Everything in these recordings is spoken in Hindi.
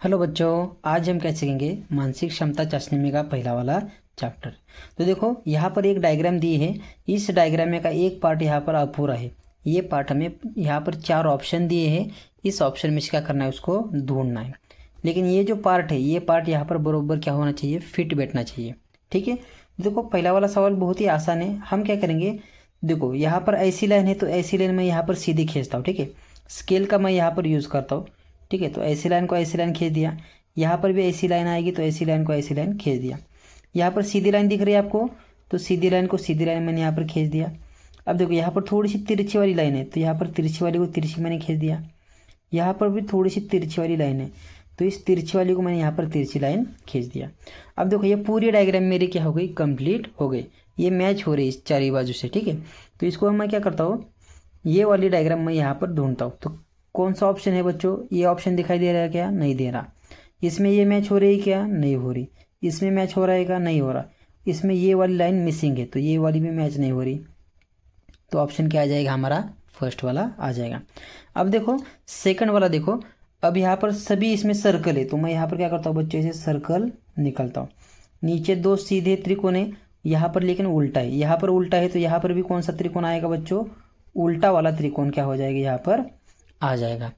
हेलो बच्चों, आज हम क्या सीखेंगे मानसिक क्षमता चाशनी में का पहला वाला चैप्टर। तो देखो यहाँ पर एक डायग्राम दी है। इस डायग्राम में का एक पार्ट यहाँ पर अपूरा है। ये पार्ट हमें यहाँ पर 4 ऑप्शन दिए हैं। इस ऑप्शन में से क्या करना है, उसको ढूंढना है। लेकिन ये जो पार्ट है, ये पार्ट यहाँ पर बरोबर क्या होना चाहिए, फिट बैठना चाहिए। ठीक है। देखो पहला वाला सवाल बहुत ही आसान है। हम क्या करेंगे, देखो यहाँ पर ऐसी लाइन है तो ऐसी लाइन में यहाँ पर सीधी खींचता हूँ। ठीक है, स्केल का मैं यहाँ पर यूज़ करता हूँ। ठीक है, तो ऐसी लाइन को ऐसी लाइन खींच दिया। यहाँ पर भी ऐसी लाइन आएगी तो ऐसी लाइन को ऐसी लाइन खींच दिया। यहाँ पर सीधी लाइन दिख रही है आपको, तो सीधी लाइन को सीधी लाइन मैंने यहाँ पर खींच दिया। अब देखो यहाँ पर थोड़ी सी तिरछी वाली लाइन है, तो यहाँ पर तिरछी वाली को तिरछी मैंने खींच दिया। यहाँ पर भी थोड़ी सी तिरछी वाली लाइन है, तो इस तिरछी वाली को मैंने यहाँ पर तिरछी लाइन खींच दिया। अब देखो ये पूरी डायग्राम मेरी क्या हो गई, कंप्लीट हो गई। ये मैच हो रही है इस चारी बाजू से। ठीक है, तो इसको मैं क्या करता हूँ, ये वाली डायग्राम मैं यहाँ पर ढूंढता हूँ। तो कौन सा ऑप्शन है बच्चों, ये ऑप्शन दिखाई दे रहा है क्या, नहीं दे रहा। इसमें ये मैच हो रही है क्या, नहीं हो रही। इसमें मैच हो रहा है क्या, नहीं हो रहा। इसमें ये वाली लाइन मिसिंग है, तो ये वाली भी मैच नहीं हो रही। तो ऑप्शन क्या आ जाएगा हमारा, फर्स्ट वाला आ जाएगा। अब देखो सेकंड वाला देखो। अब यहाँ पर सभी इसमें सर्कल है, तो मैं यहाँ पर क्या करता हूँ बच्चों, इसे सर्कल निकलता हूँ। नीचे 2 सीधे त्रिकोण है, यहाँ पर लेकिन उल्टा है। यहाँ पर उल्टा है तो यहाँ पर भी कौन सा त्रिकोण आएगा बच्चों, उल्टा वाला त्रिकोण क्या हो जाएगा, यहाँ पर आ जाएगा।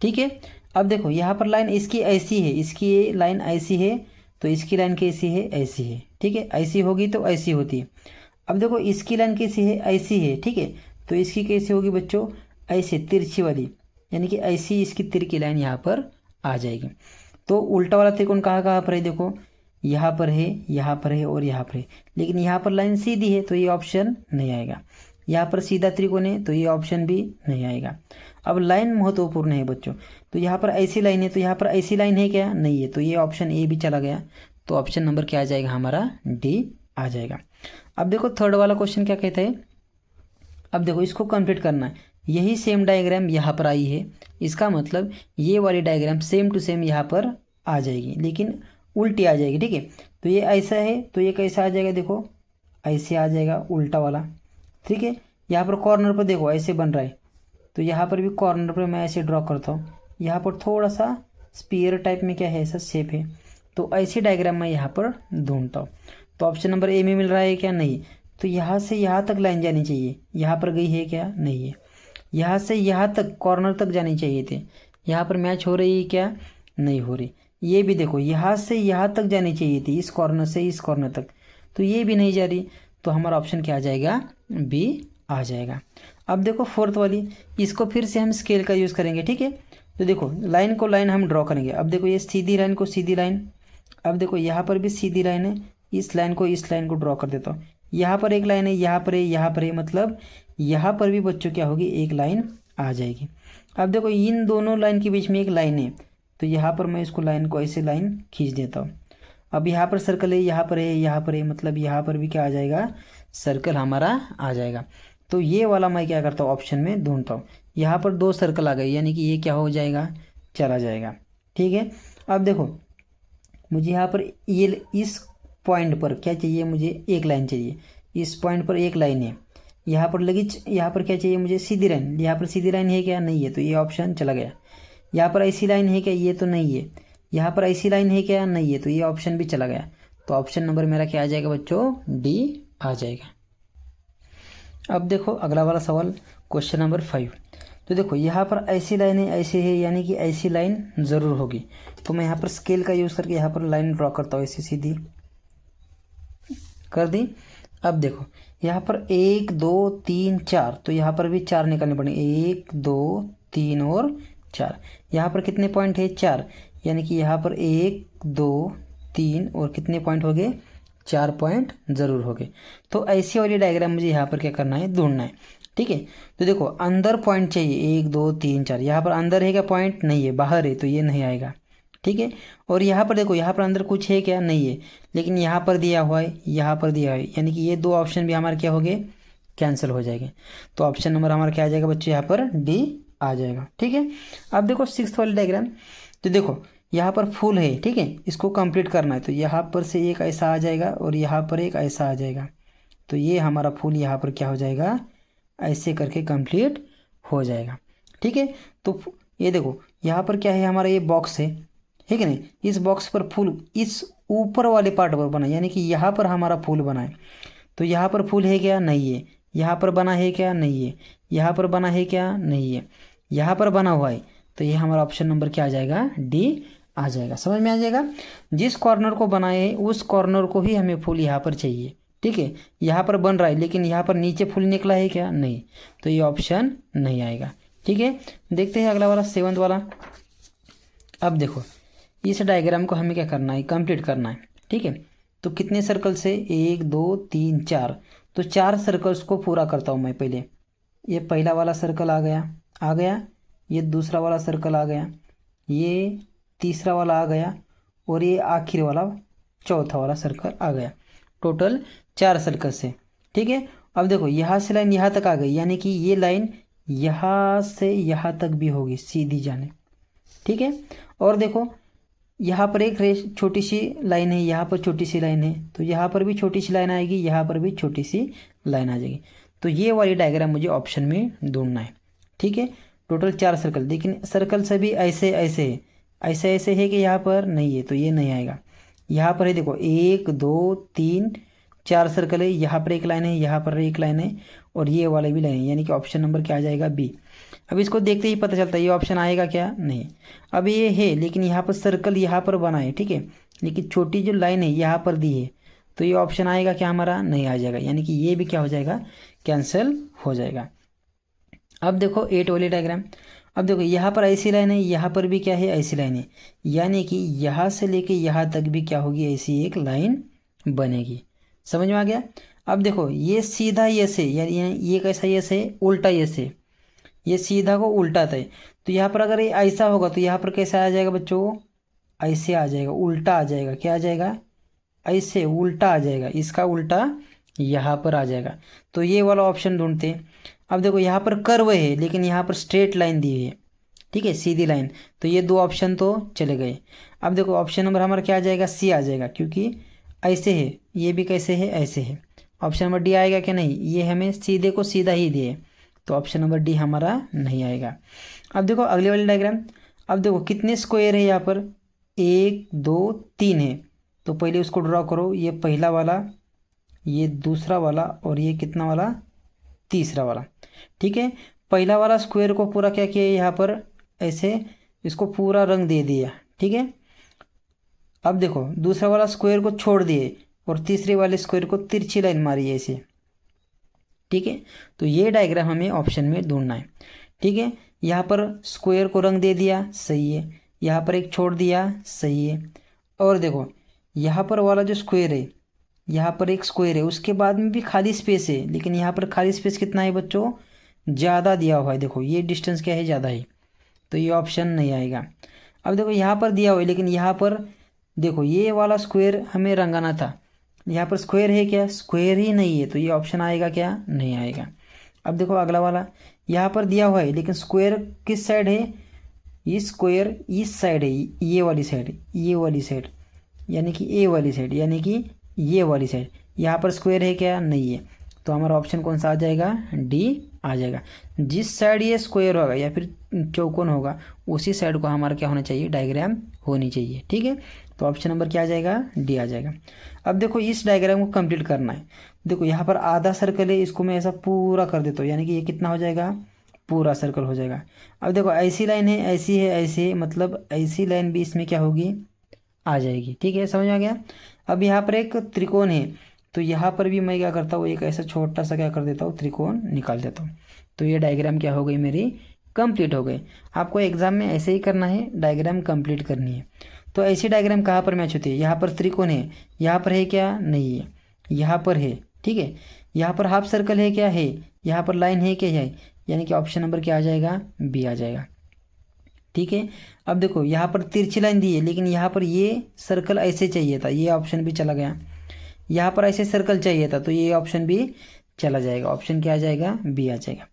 ठीक है। अब देखो यहाँ पर लाइन इसकी ऐसी है, इसकी लाइन ऐसी है, तो इसकी लाइन कैसी है, ऐसी है। ठीक है, ऐसी होगी तो ऐसी होती है। अब देखो इसकी लाइन कैसी है, ऐसी है। ठीक है, तो इसकी कैसी होगी बच्चों, ऐसे तिरछी वाली, यानी कि ऐसी इसकी तिर की लाइन यहाँ पर आ जाएगी। तो उल्टा वाला त्रिकोण कहाँ कहाँ पर है, देखो यहाँ पर है, यहाँ पर है और यहाँ पर है। लेकिन यहाँ पर लाइन सीधी है तो ये ऑप्शन नहीं आएगा। यहाँ पर सीधा त्रिकोण है तो ये ऑप्शन भी नहीं आएगा। अब लाइन महत्वपूर्ण है बच्चों। तो यहाँ पर ऐसी लाइन है, तो यहाँ पर ऐसी लाइन है क्या, नहीं है, तो ये ऑप्शन ए भी चला गया। तो ऑप्शन नंबर क्या आ जाएगा हमारा, डी आ जाएगा। अब देखो थर्ड वाला क्वेश्चन क्या कहता है। अब देखो इसको कंप्लीट करना है। यही सेम डायग्राम यहाँ पर आई है, इसका मतलब ये वाली डायग्राम सेम टू सेम यहाँ पर आ जाएगी, लेकिन उल्टी आ जाएगी। ठीक है, तो ये ऐसा है तो ये कैसा आ जाएगा, देखो ऐसे आ जाएगा उल्टा वाला। ठीक है, यहाँ पर कॉर्नर पर देखो ऐसे बन रहा है, तो यहाँ पर भी कॉर्नर पर मैं ऐसे ड्रॉ करता हूँ। यहाँ पर थोड़ा सा स्पीयर टाइप में क्या है, ऐसा शेप है। तो ऐसी डायग्राम मैं यहाँ पर ढूंढता हूँ। तो ऑप्शन नंबर ए में मिल रहा है क्या, नहीं। तो यहाँ से यहाँ तक लाइन जानी चाहिए, यहाँ पर गई है क्या, नहीं है। यहाँ से यहाँ तक कॉर्नर तक जानी चाहिए थे, यहाँ पर मैच हो रही है क्या, नहीं हो रही। ये भी देखो यहाँ से यहाँ तक जानी चाहिए थी, इस कॉर्नर से इस कॉर्नर तक, तो ये भी नहीं जा रही। तो हमारा ऑप्शन क्या आ जाएगा, बी आ जाएगा। अब देखो फोर्थ वाली, इसको फिर से हम स्केल का यूज़ करेंगे। ठीक है, तो देखो लाइन को लाइन हम ड्रॉ करेंगे। अब देखो ये सीधी लाइन को सीधी लाइन, अब देखो यहाँ पर भी सीधी लाइन है, इस लाइन को इस लाइन को ड्रॉ कर देता हूँ। यहाँ पर एक लाइन है, यहाँ पर है, यहाँ पर है, मतलब यहाँ पर भी बच्चों क्या होगी, एक लाइन आ जाएगी। अब देखो इन दोनों लाइन के बीच में एक लाइन है, तो यहाँ पर मैं इसको लाइन को ऐसे लाइन खींच देता हूँ। अब यहाँ पर सर्कल है, यहाँ पर है, यहाँ पर है, मतलब यहाँ पर भी क्या आ जाएगा, सर्कल हमारा आ जाएगा। तो ये वाला मैं क्या करता हूँ, ऑप्शन में ढूंढता हूँ। यहाँ पर 2 सर्कल आ गए, यानी कि ये क्या हो जाएगा, चला जाएगा। ठीक है, अब देखो मुझे यहाँ पर ये इस पॉइंट पर क्या चाहिए, मुझे एक लाइन चाहिए। इस पॉइंट पर एक लाइन है, यहाँ पर लगी, यहाँ पर क्या चाहिए मुझे, सीधी लाइन। यहाँ पर सीधी लाइन है क्या, नहीं है, तो ये ऑप्शन चला गया। यहाँ पर ऐसी लाइन है क्या, ये तो नहीं है। यहाँ पर ऐसी लाइन है क्या, नहीं है, तो ये ऑप्शन भी चला गया। तो ऑप्शन नंबर मेरा क्या आ जाएगा बच्चों, डी आ जाएगा। अब देखो अगला वाला सवाल, क्वेश्चन नंबर 5। तो देखो यहाँ पर ऐसी लाइन है, ऐसी है, यानी कि ऐसी लाइन ज़रूर होगी। तो मैं यहाँ पर स्केल का यूज़ करके यहाँ पर लाइन ड्रॉ करता हूँ, ऐसी सीधी कर दी। अब देखो यहाँ पर 1 2 3 4, तो यहाँ पर भी 4 निकालने पड़ेंगे, 1 2 3 और 4। यहाँ पर कितने पॉइंट है, 4, यानी कि यहाँ पर 1 2 3 और कितने पॉइंट हो गए, 4 पॉइंट ज़रूर हो गए। तो ऐसी वाली डायग्राम मुझे यहाँ पर क्या करना है, ढूंढना है। ठीक है, तो देखो अंदर पॉइंट चाहिए, 1 2 3 4। यहाँ पर अंदर है क्या, पॉइंट नहीं है, बाहर है, तो ये नहीं आएगा। ठीक है, और यहाँ पर देखो यहाँ पर अंदर कुछ है क्या, नहीं है, लेकिन यहाँ पर दिया हुआ है, यहाँ पर दिया है, यानी कि ये 2 ऑप्शन भी हमारे क्या हो गए, कैंसिल हो जाएंगे। तो ऑप्शन नंबर हमारा क्या आ जाएगा बच्चों, यहाँ पर डी आ जाएगा। ठीक है, अब देखो 6th वाली डायग्राम। तो देखो यहाँ पर फूल है, ठीक है, इसको कंप्लीट करना है। तो यहाँ पर से एक ऐसा आ जाएगा और यहाँ पर एक ऐसा आ जाएगा, तो ये हमारा फूल यहाँ पर क्या हो जाएगा, ऐसे करके कंप्लीट हो जाएगा। ठीक है, तो ये देखो यहाँ पर क्या है, हमारा ये बॉक्स है, है कि नहीं। इस बॉक्स पर फूल इस ऊपर वाले पार्ट पर बना, यानी कि यहाँ पर हमारा फूल बना है। तो यहाँ पर फूल है क्या, नहीं है। यहाँ पर बना है क्या, नहीं है। यहाँ पर बना है क्या, नहीं है। यहाँ पर बना हुआ है। तो ये हमारा ऑप्शन नंबर क्या आ जाएगा, डी आ जाएगा। समझ में आ जाएगा। जिस कॉर्नर को बनाए है उस कॉर्नर को ही हमें फूल यहाँ पर चाहिए। ठीक है, यहाँ पर बन रहा है लेकिन यहाँ पर नीचे फूल निकला है क्या, नहीं। तो ये ऑप्शन नहीं आएगा। ठीक है, देखते हैं अगला वाला, 7th वाला। अब देखो इस डायग्राम को हमें क्या करना है, कंप्लीट करना है। ठीक है, तो कितने सर्कल से, 1 2 3 4। तो 4 सर्कल्स को पूरा करता हूँ मैं पहले। ये पहला वाला सर्कल आ गया, ये दूसरा वाला सर्कल आ गया, ये तीसरा वाला आ गया, और ये आखिरी वाला चौथा वाला सर्कल आ गया। टोटल 4 सर्कल से। ठीक है, अब देखो यहाँ से लाइन यहाँ तक आ गई, यानी कि ये लाइन यहाँ से यहाँ तक भी होगी सीधी जाने। ठीक है, और देखो यहाँ पर एक छोटी सी लाइन है, यहाँ पर छोटी सी लाइन है, तो यहाँ पर भी छोटी सी लाइन आएगी, यहाँ पर भी छोटी सी लाइन आ जाएगी। तो ये वाली डायग्राम मुझे ऑप्शन में ढूंढना है। ठीक है, टोटल 4 सर्कल, लेकिन सर्कल सभी ऐसे ऐसे है, ऐसे ऐसे है कि यहाँ पर नहीं है, तो ये नहीं आएगा। यहाँ पर है देखो 1 2 3 4 सर्कल है, यहाँ पर एक लाइन है, यहाँ पर एक लाइन है, और ये वाले भी लाइन है, यानी कि ऑप्शन नंबर क्या आ जाएगा, बी। अब इसको देखते ही पता चलता है ये ऑप्शन आएगा क्या, नहीं। अब ये है लेकिन यहाँ पर सर्कल यहाँ पर बना है। ठीक है, लेकिन छोटी जो लाइन है यहाँ पर दी है, तो ये ऑप्शन आएगा क्या हमारा, नहीं आ जाएगा, यानी कि ये भी क्या हो जाएगा, कैंसिल हो जाएगा। अब देखो 8 वाली डायग्राम। अब देखो यहाँ पर ऐसी लाइन है, यहाँ पर भी क्या है, ऐसी लाइन है, यानी कि यहाँ से लेके यहाँ तक भी क्या होगी, ऐसी एक लाइन बनेगी। समझ में आ गया। अब देखो ये सीधा ये से, यानी ये कैसा ये से, उल्टा ये से, ये सीधा को उल्टा था। तो यहाँ पर अगर ये ऐसा होगा तो यहाँ पर कैसा आ जाएगा बच्चों, ऐसे आ जाएगा, उल्टा आ जाएगा। क्या आ जाएगा, ऐसे उल्टा आ जाएगा, इसका उल्टा यहाँ पर आ जाएगा। तो ये वाला ऑप्शन ढूंढते हैं। अब देखो यहाँ पर कर्व है लेकिन यहाँ पर स्ट्रेट लाइन दी हुई है। ठीक है, सीधी लाइन। तो ये 2 ऑप्शन तो चले गए। अब देखो ऑप्शन नंबर हमारा क्या आ जाएगा, सी आ जाएगा, क्योंकि ऐसे है, ये भी कैसे है, ऐसे है। ऑप्शन नंबर डी आएगा क्या, नहीं, ये हमें सीधे को सीधा ही दिए, तो ऑप्शन नंबर डी हमारा नहीं आएगा। अब देखो अगले वाली डायग्राम। अब देखो कितने स्क्वायर है यहाँ पर, 1 2 3 है। तो पहले उसको ड्रॉ करो, ये पहला वाला, ये दूसरा वाला, और ये कितना वाला, तीसरा वाला। ठीक है, पहला वाला स्क्वायर को पूरा क्या किया, यहाँ पर ऐसे इसको पूरा रंग दे दिया। ठीक है, अब देखो दूसरा वाला स्क्वायर को छोड़ दिए और तीसरे वाले स्क्वायर को तिरछी लाइन मारी ऐसे। ठीक है, तो ये डायग्राम हमें ऑप्शन में ढूंढना है। ठीक है, यहाँ पर स्क्वायर को रंग दे दिया, सही है। यहाँ पर एक छोड़ दिया, सही है। और देखो यहाँ पर वाला जो स्क्वायर है, यहाँ पर एक स्क्वायर है, उसके बाद में भी खाली स्पेस है, लेकिन यहाँ पर खाली स्पेस कितना है बच्चों, ज़्यादा दिया हुआ है। देखो ये डिस्टेंस क्या है, ज़्यादा है, तो ये ऑप्शन नहीं आएगा। अब देखो यहाँ पर दिया हुआ है लेकिन यहाँ पर देखो ये वाला स्क्वायर हमें रंगाना था, यहाँ पर स्क्वायर है क्या, स्क्वायर ही नहीं है, तो ये ऑप्शन आएगा क्या, नहीं आएगा। अब देखो अगला वाला, यहाँ पर दिया हुआ है लेकिन स्क्वायर किस साइड है, ये स्क्वायर इस साइड है, ये वाली साइड, ये वाली साइड, यानी कि ए वाली साइड, यानी कि ये वाली साइड। यहाँ पर स्क्वायर है क्या, नहीं है, तो हमारा ऑप्शन कौन सा आ जाएगा, डी आ जाएगा। जिस साइड ये स्क्वायर होगा या फिर चौकोन होगा उसी साइड को हमारा क्या होना चाहिए, डायग्राम होनी चाहिए। ठीक है, तो ऑप्शन नंबर क्या आ जाएगा, डी आ जाएगा। अब देखो इस डायग्राम को कंप्लीट करना है। देखो यहाँ पर आधा सर्कल है, इसको मैं ऐसा पूरा कर देता हूँ, यानी कि ये कितना हो जाएगा, पूरा सर्कल हो जाएगा। अब देखो ऐसी लाइन है, ऐसी है, ऐसी है, मतलब ऐसी लाइन भी इसमें क्या होगी, आ जाएगी। ठीक है, समझ आ गया। अब यहाँ पर एक त्रिकोण है, तो यहाँ पर भी मैं क्या करता हूँ, एक ऐसा छोटा सा क्या कर देता हूँ, त्रिकोण निकाल देता हूँ। तो ये डायग्राम क्या हो गई मेरी, कंप्लीट हो गई। आपको एग्जाम में ऐसे ही करना है, डायग्राम कंप्लीट करनी है। तो ऐसी डायग्राम कहाँ पर मैच होती है, यहाँ पर त्रिकोण है, यहाँ पर है क्या, नहीं है, यहाँ पर है। ठीक है, यहाँ पर हाफ सर्कल है क्या, है, यहाँ पर लाइन है क्या, है, यानी कि ऑप्शन नंबर क्या आ जाएगा, बी आ जाएगा। ठीक है, अब देखो यहाँ पर तिरछी लाइन दी है लेकिन यहाँ पर ये सर्कल ऐसे चाहिए था, ये ऑप्शन भी चला गया। यहाँ पर ऐसे सर्कल चाहिए था, तो ये ऑप्शन भी चला जाएगा। ऑप्शन क्या आ जाएगा, बी आ जाएगा।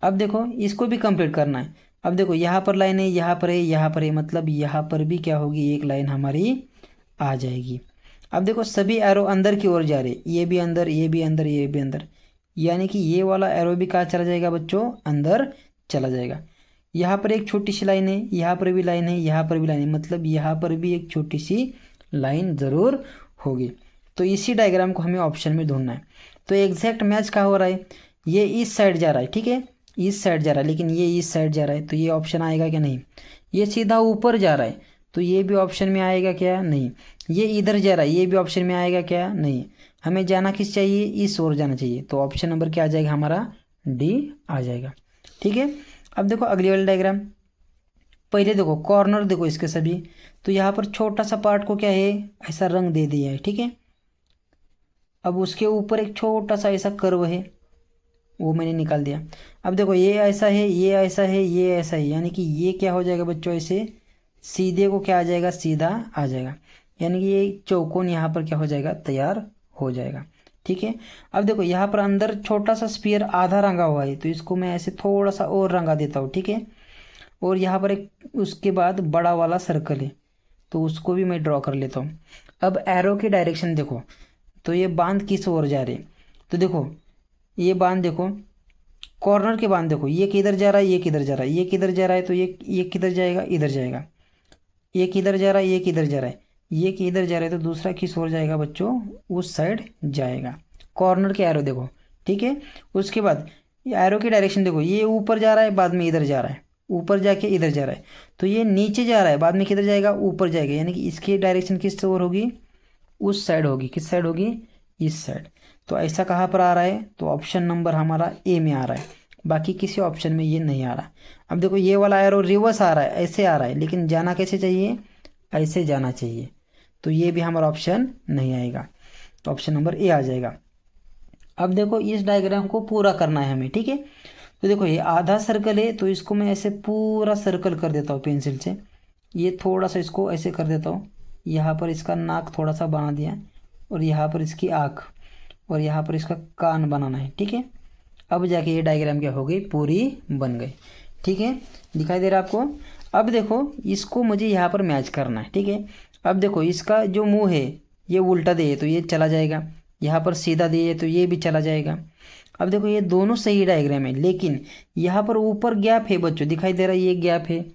अब देखो इसको भी कंप्लीट करना है। अब देखो यहाँ पर लाइन है, यहाँ पर है, यहाँ पर है, मतलब यहाँ पर भी क्या होगी, एक लाइन हमारी आ जाएगी। अब देखो सभी एरो अंदर की ओर जा रहे, ये भी अंदर, ये भी अंदर, ये भी अंदर, यानी कि ये वाला एरो भी कहाँ चला जाएगा बच्चों, अंदर चला जाएगा। यहाँ पर एक छोटी सी लाइन है, यहाँ पर भी लाइन है, यहाँ पर भी लाइन है, मतलब यहाँ पर भी एक छोटी सी लाइन ज़रूर होगी। तो इसी डायग्राम को हमें ऑप्शन में ढूंढना है। तो एग्जैक्ट मैच कहाँ हो रहा है, ये इस साइड जा रहा है, ठीक है, इस साइड जा रहा है, लेकिन ये इस साइड जा रहा है, तो ये ऑप्शन आएगा क्या, नहीं। ये सीधा ऊपर जा रहा है, तो ये भी ऑप्शन में आएगा क्या, नहीं। ये इधर जा रहा है, ये भी ऑप्शन में आएगा क्या, नहीं। हमें जाना किस चाहिए, इस ओर जाना चाहिए, तो ऑप्शन नंबर क्या आ जाएगा हमारा, डी आ जाएगा, ठीक है। अब देखो अगली वाली डायग्राम, पहले देखो कॉर्नर देखो इसके सभी, तो यहाँ पर छोटा सा पार्ट को क्या है, ऐसा रंग दे दिया है, ठीक है। अब उसके ऊपर एक छोटा सा ऐसा कर्व है, वो मैंने निकाल दिया। अब देखो ये ऐसा है, ये ऐसा है, ये ऐसा है, यानी कि ये क्या हो जाएगा बच्चों, ऐसे सीधे को क्या आ जाएगा, सीधा आ जाएगा, यानी कि ये चौकोन यहाँ पर क्या हो जाएगा, तैयार हो जाएगा, ठीक है। अब देखो यहाँ पर अंदर छोटा सा स्फीयर आधा रंगा हुआ है, तो इसको मैं ऐसे थोड़ा सा और रंगा देता हूँ, ठीक है। और यहाँ पर एक उसके बाद बड़ा वाला सर्कल है, तो उसको भी मैं ड्रॉ कर लेता हूँ। अब एरो की डायरेक्शन देखो, तो ये बांध किस ओर जा रहे, तो देखो ये बांध देखो, कॉर्नर के बांध देखो, ये किधर जा रहा है, ये किधर जा रहा है, ये किधर जा रहा है, तो ये किधर जाएगा, इधर जाएगा। ये किधर जा रहा है, ये किधर जा रहा है, ये किधर जा रहा है, तो दूसरा किस ओर जाएगा बच्चों, उस साइड जाएगा। कॉर्नर के एरो देखो, ठीक है। उसके बाद एरो की डायरेक्शन देखो, ये ऊपर जा रहा है, बाद में इधर जा रहा है, ऊपर जाके इधर जा रहा है, तो ये नीचे जा रहा है, बाद में किधर जाएगा, ऊपर जाएगा, यानी कि इसकी डायरेक्शन किस ओर होगी, उस साइड होगी। किस साइड होगी, इस साइड। तो ऐसा कहाँ पर आ रहा है, तो ऑप्शन नंबर हमारा ए में आ रहा है, बाकी किसी ऑप्शन में ये नहीं आ रहा। अब देखो ये वाला एरो रिवर्स आ रहा है, ऐसे आ रहा है, लेकिन जाना कैसे चाहिए, ऐसे जाना चाहिए, तो ये भी हमारा ऑप्शन नहीं आएगा, तो ऑप्शन नंबर ए आ जाएगा। अब देखो इस डायग्राम को पूरा करना है हमें, ठीक है। तो देखो ये आधा सर्कल है, तो इसको मैं ऐसे पूरा सर्कल कर देता हूँ पेंसिल से, ये थोड़ा सा इसको ऐसे कर देता हूँ, यहाँ पर इसका नाक थोड़ा सा बना दिया, और यहाँ पर इसकी आँख, और यहाँ पर इसका कान बनाना है, ठीक है। अब जाके ये डायग्राम क्या हो गई, पूरी बन गई, ठीक है। दिखाई दे रहा है आपको। अब देखो इसको मुझे यहाँ पर मैच करना है, ठीक है। अब देखो इसका जो मुंह है ये उल्टा दे तो ये चला जाएगा, यहाँ पर सीधा दे तो ये भी चला जाएगा। अब देखो ये दोनों सही डायग्राम है, लेकिन यहाँ पर ऊपर गैप है बच्चों, दिखाई दे रहा है, ये गैप है,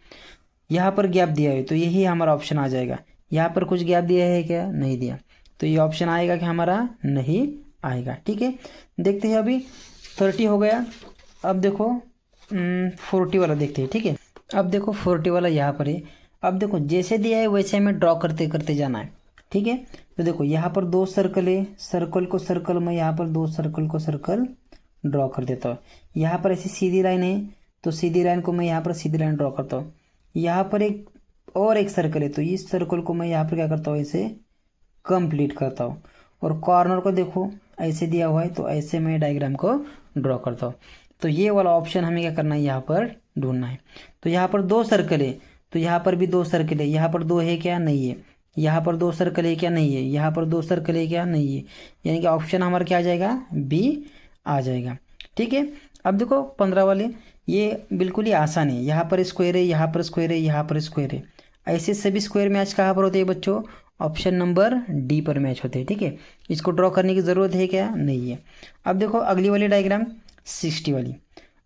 यहाँ पर गैप दिया है, तो यही हमारा ऑप्शन आ जाएगा। यहाँ पर कुछ गैप दिया है क्या, नहीं दिया, तो ये ऑप्शन आएगा कि हमारा नहीं आएगा, ठीक है। देखते हैं अभी 30 हो गया। अब देखो 40 वाला देखते हैं, ठीक है। अब देखो 40 वाला यहाँ पर है। अब देखो जैसे दिया है वैसे हमें ड्रॉ करते करते जाना है, ठीक है। तो देखो यहाँ पर दो सर्कल है, सर्कल को सर्कल में यहाँ पर दो सर्कल को सर्कल ड्रॉ कर देता हूँ। यहाँ पर ऐसी सीधी लाइन है, तो सीधी लाइन को मैं यहाँ पर सीधी लाइन ड्रॉ करता हूँ। यहाँ पर एक और एक सर्कल है, तो इस सर्कल को मैं यहाँ पर क्या करता हूँ, ऐसे कंप्लीट करता हूँ। और कॉर्नर को देखो ऐसे दिया हुआ है, तो ऐसे मैं डायग्राम को ड्रॉ करता हूँ। तो ये वाला ऑप्शन हमें क्या करना है, यहाँ पर ढूंढना है। तो यहाँ पर दो सर्कल है, तो यहाँ पर भी दो सर्कल है, यहाँ पर दो है क्या, नहीं है। यहाँ पर दो सर्कल है क्या, नहीं है। यहाँ पर दो सर्कल है क्या, नहीं है। यानी कि ऑप्शन हमारा क्या आ जाएगा, बी आ जाएगा, ठीक है। अब देखो 15 वाले, ये बिल्कुल ही आसान है। यहाँ पर स्क्वायर है, यहाँ पर स्क्वायर है, यहाँ पर स्क्वायर है। ऐसे सभी स्क्वायर मैच कहाँ पर होते हैं बच्चों, ऑप्शन नंबर डी पर मैच होते हैं, ठीक है। इसको ड्रॉ करने की ज़रूरत है क्या, नहीं है। अब देखो अगली वाली डायग्राम 60 वाली।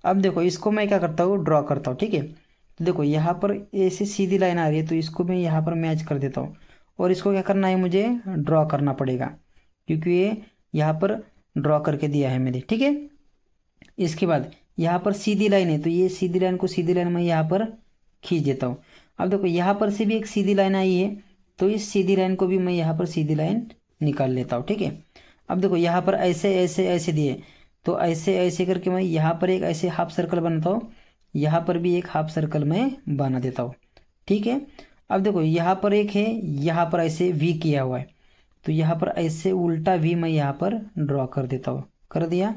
अब देखो इसको मैं क्या करता हूँ, ड्रॉ करता हूँ, ठीक है। तो देखो यहाँ पर ऐसी सीधी लाइन आ रही है, तो इसको मैं यहाँ पर मैच कर देता हूँ, और इसको क्या करना है, मुझे ड्रॉ करना पड़ेगा, क्योंकि ये यहाँ पर ड्रॉ करके दिया है मैंने, ठीक है। इसके बाद यहाँ पर सीधी लाइन है, तो ये सीधी लाइन को सीधी लाइन में यहाँ पर खींच देता हूँ। अब देखो यहाँ पर से भी एक सीधी लाइन आई है, तो इस सीधी लाइन को भी मैं यहाँ पर सीधी लाइन निकाल लेता हूँ, ठीक है। अब देखो यहाँ पर ऐसे ऐसे ऐसे दिए, तो ऐसे ऐसे करके मैं यहाँ पर एक ऐसे हाफ सर्कल बनाता हूँ, यहाँ पर भी एक हाफ सर्कल मैं बना देता हूँ, ठीक है। अब देखो यहाँ पर एक है, यहाँ पर ऐसे वी किया हुआ है, तो यहाँ पर ऐसे उल्टा वी मैं यहाँ पर ड्रॉ कर देता हूँ, कर दिया।